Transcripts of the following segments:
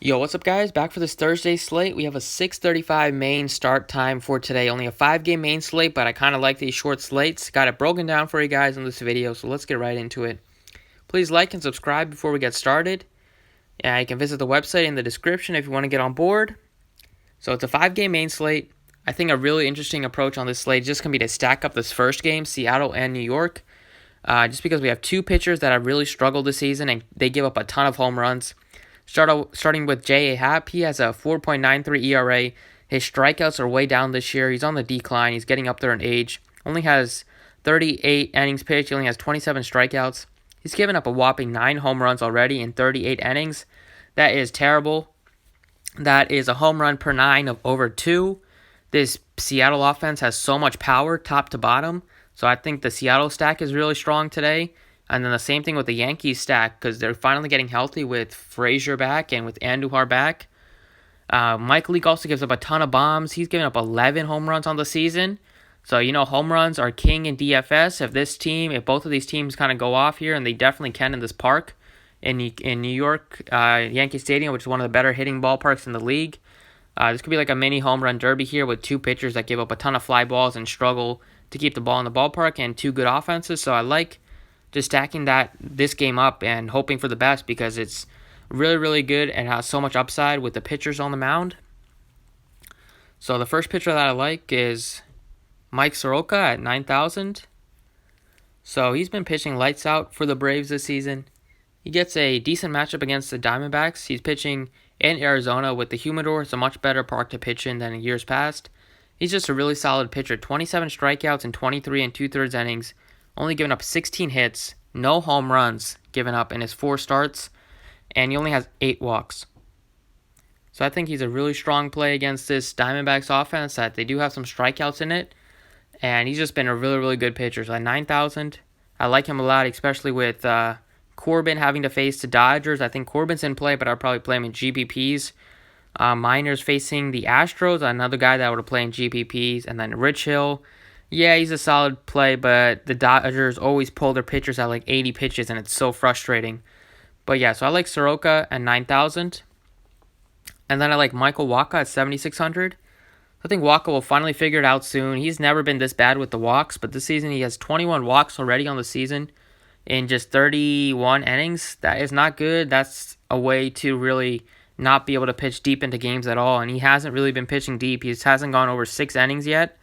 Yo, what's up, guys? Back for this Thursday slate. We have a 6:35 main start time for today. Only a 5-game main slate, but I kind of like these short slates. Got it broken down for you guys in this video, so let's get right into it. Please like and subscribe before we get started. You can visit the website in the description if you want to get on board. So it's a 5-game main slate. I think a really interesting approach on this slate is just going to be to stack up this first game, Seattle and New York. Just because we have two pitchers that have really struggled this season and they give up a ton of home runs. Starting with J.A. Happ, he has a 4.93 ERA. His strikeouts are way down this year. He's on the decline. He's getting up there in age. Only has 38 innings pitched. He only has 27 strikeouts. He's given up a whopping 9 home runs already in 38 innings. That is terrible. That is a home run per 9 of over 2. This Seattle offense has so much power top to bottom. So I think the Seattle stack is really strong today. And then the same thing with the Yankees stack because they're finally getting healthy with Frazier back and with Andujar back. Mike Leake also gives up a ton of bombs. He's given up 11 home runs on the season. So, home runs are king in DFS. If both of these teams kind of go off here, and they definitely can in this park in New York, Yankee Stadium, which is one of the better hitting ballparks in the league. This could be like a mini home run derby here with two pitchers that give up a ton of fly balls and struggle to keep the ball in the ballpark and two good offenses. So I like just stacking this game up and hoping for the best because it's really, really good and has so much upside with the pitchers on the mound. So the first pitcher that I like is Mike Soroka at 9,000. So he's been pitching lights out for the Braves this season. He gets a decent matchup against the Diamondbacks. He's pitching in Arizona with the Humidor. It's a much better park to pitch in than in years past. He's just a really solid pitcher. 27 strikeouts in 23 and 2/3 innings. Only given up 16 hits, no home runs given up in his 4 starts, and he only has 8 walks. So I think he's a really strong play against this Diamondbacks offense that they do have some strikeouts in it, and he's just been a really, really good pitcher. So at 9,000, I like him a lot, especially with Corbin having to face the Dodgers. I think Corbin's in play, but I'll probably play him in GPPs. Miners facing the Astros, another guy that would play in GPPs, and then Rich Hill. Yeah, he's a solid play, but the Dodgers always pull their pitchers at like 80 pitches, and it's so frustrating. But yeah, so I like Soroka at 9,000. And then I like Michael Wacha at 7,600. I think Wacha will finally figure it out soon. He's never been this bad with the walks, but this season he has 21 walks already on the season in just 31 innings. That is not good. That's a way to really not be able to pitch deep into games at all, and he hasn't really been pitching deep. He just hasn't gone over 6 innings yet.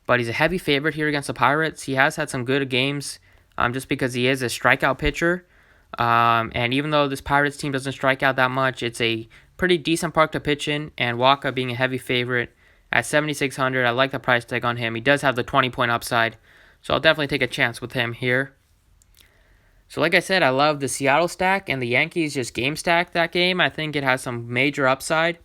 But he's a heavy favorite here against the Pirates. He has had some good games just because he is a strikeout pitcher. And even though this Pirates team doesn't strike out that much, it's a pretty decent park to pitch in. And Wacha being a heavy favorite at 7,600, I like the price tag on him. He does have the 20-point upside, so I'll definitely take a chance with him here. So like I said, I love the Seattle stack, and the Yankees just game stack that game. I think it has some major upside.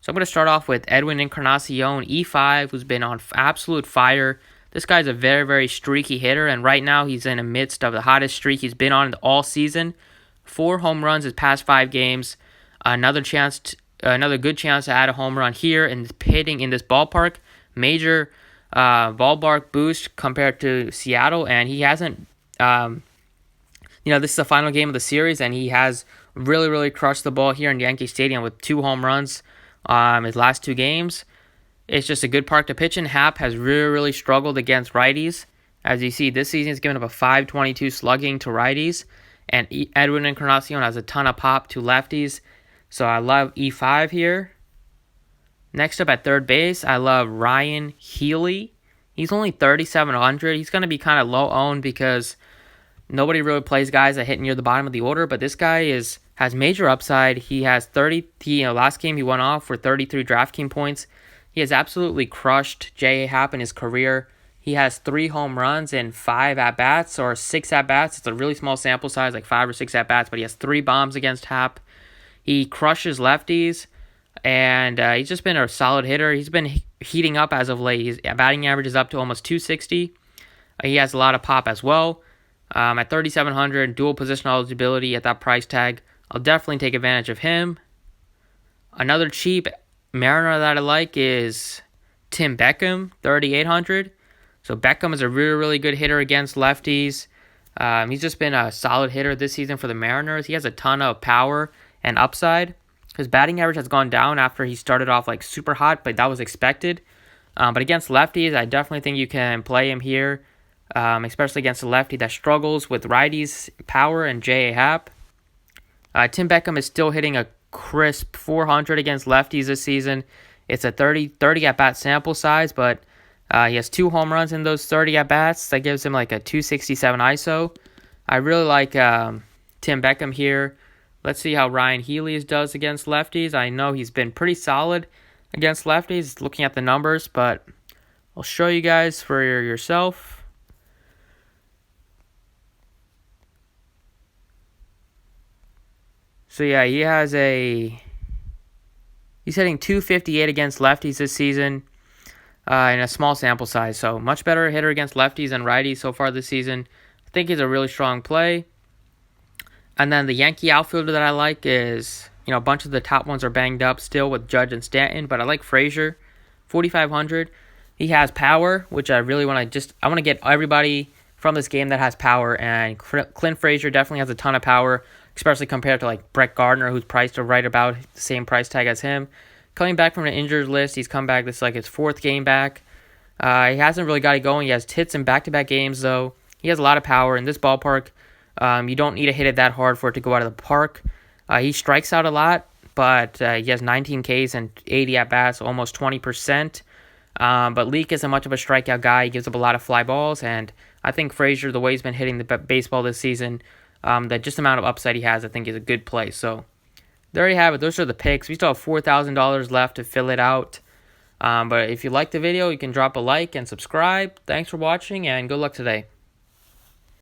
So I'm going to start off with Edwin Encarnacion, E5, who's been on absolute fire. This guy's a very, very streaky hitter, and right now he's in the midst of the hottest streak he's been on all season. 4 home runs his past 5 games. Another good chance to add a home run here and hitting in this ballpark. Major ballpark boost compared to Seattle, and he hasn't. This is the final game of the series, and he has really, really crushed the ball here in Yankee Stadium with 2 home runs. His last 2 games. It's just a good park to pitch in. Happ has really, really struggled against righties. As you see, this season he's given up a 5.22 slugging to righties, and Edwin Encarnacion has a ton of pop to lefties. So I love E5 here. Next up at third base, I love Ryan Healy. He's only 3,700. He's going to be kind of low owned because nobody really plays guys that hit near the bottom of the order, but this guy has major upside. He has 30. Last game he went off for 33 DraftKings points. He has absolutely crushed J.A. Happ in his career. He has 3 home runs and 5 at-bats or 6 at-bats. It's a really small sample size, like 5 or 6 at-bats, but he has 3 bombs against Happ. He crushes lefties, and he's just been a solid hitter. He's been heating up as of late. His batting average is up to almost 260. He has a lot of pop as well. At 3,700, dual position eligibility at that price tag, I'll definitely take advantage of him. Another cheap Mariner that I like is Tim Beckham, 3,800. So Beckham is a really, really good hitter against lefties. He's just been a solid hitter this season for the Mariners. He has a ton of power and upside. His batting average has gone down after he started off like super hot, but that was expected. But against lefties, I definitely think you can play him here, especially against a lefty that struggles with righties' power and J.A. Happ. Tim Beckham is still hitting a crisp 400 against lefties this season. It's a 30 at-bat sample size, but he has 2 home runs in those 30 at-bats. That gives him like a 267 ISO. I really like Tim Beckham here. Let's see how Ryan Healy does against lefties. I know he's been pretty solid against lefties, looking at the numbers, but I'll show you guys for yourself. So yeah, he's hitting 258 against lefties this season in a small sample size. So much better hitter against lefties than righties so far this season. I think he's a really strong play. And then the Yankee outfielder that I like is, a bunch of the top ones are banged up still with Judge and Stanton, but I like Frazier, 4,500. He has power, which I really want to I want to get everybody from this game that has power, and Clint Frazier definitely has a ton of power, especially compared to like Brett Gardner, who's priced right about the same price tag as him. Coming back from an injured list, he's come back. This is like his 4th game back. He hasn't really got it going. He has hits in back-to-back games, though. He has a lot of power in this ballpark. You don't need to hit it that hard for it to go out of the park. He strikes out a lot, but he has 19 Ks and 80 at-bats, almost 20%. But Leake isn't much of a strikeout guy. He gives up a lot of fly balls, and I think Frazier, the way he's been hitting the baseball this season, that just amount of upside he has, I think is a good play. So there you have it. Those are the picks. We still have $4,000 left to fill it out. But if you liked the video, you can drop a like and subscribe. Thanks for watching, and good luck today.